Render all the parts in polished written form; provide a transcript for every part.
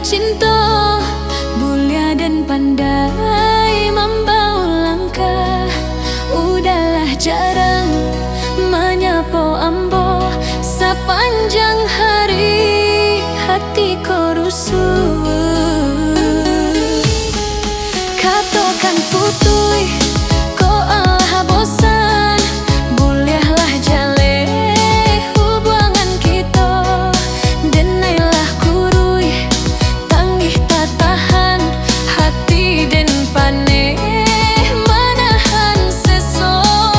cinta, mulia dan pandai membawa langkah. Udahlah jarang menyapa ambo, sepanjang hari hatiku rusuh. Katakan putui, kau Allah bosan, bolehlah jale hubungan kita. Denailah kurui, tangih tak tahan hati dan paneh menahan sesong.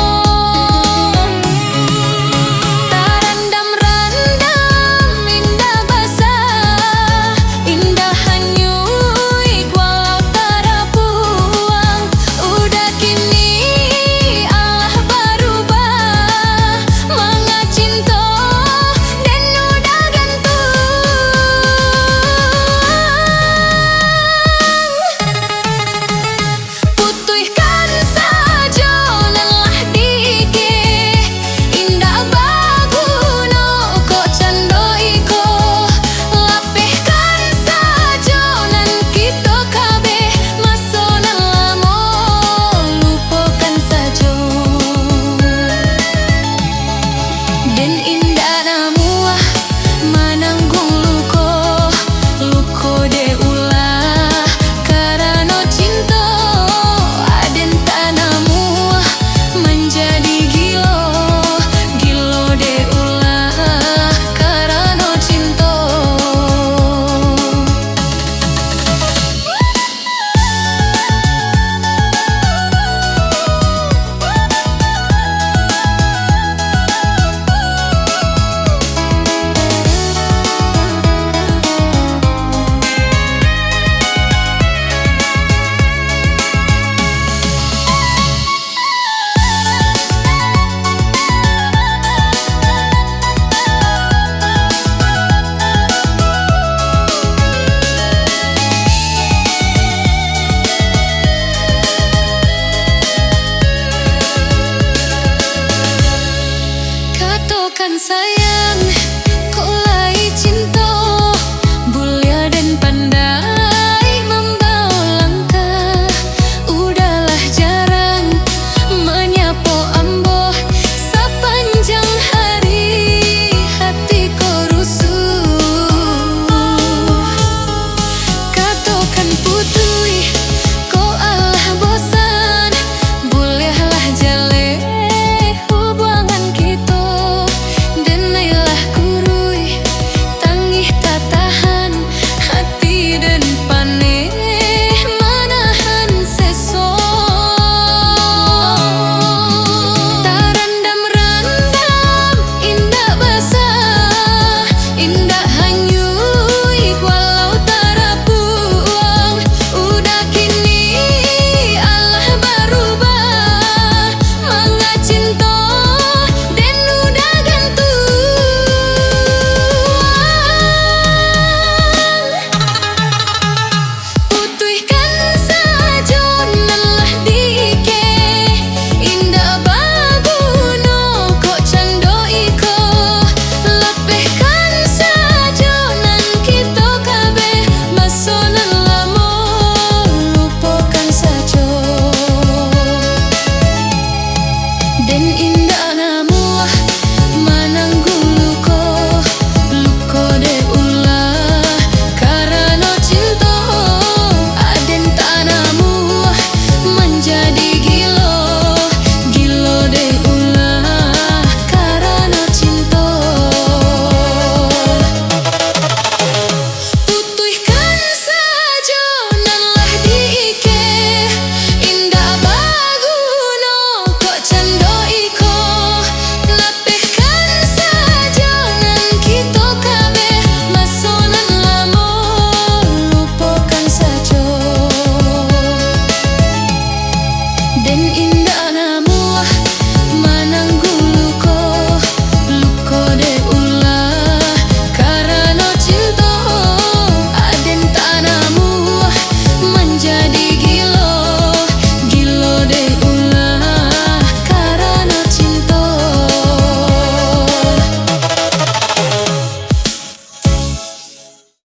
Tarandam-randam indah basah, indah hanyui walau tara buang. Udah kini Allah berubah, manga cinta dan udah gantung. Putihkan saja lelah dike, indah baguno ko candoiko. Lapihkan saja nan kita kabeh, masa nan lamo lupakan saja. Dan indah namuah menanggung luko, luko de ulah karena cinta. Aden tanamuah menjadi gilo, gilo de ulah karena cinta. Katakan sayang, kau lai cinta, mulia dan pandai membawa langkah. Udahlah jarang menyapa ambo, sepanjang hari hatiku rusuh. Katakan putui, kau Allah bosan, bolehlah jale hubungan kita. Denailah kurui, tangih tak tahan hati dan paneh menahan sesong. Tarandam-randam indah basah, indah hanyui walau tara buang. Udah kini Allah berubah, manga cinta dan udah gantung. Putihkan saja lelah dike, indah baguno ko candoiko. Lapihkan saja nan kita kabeh, masa nan lamo lupakan saja. Dan indah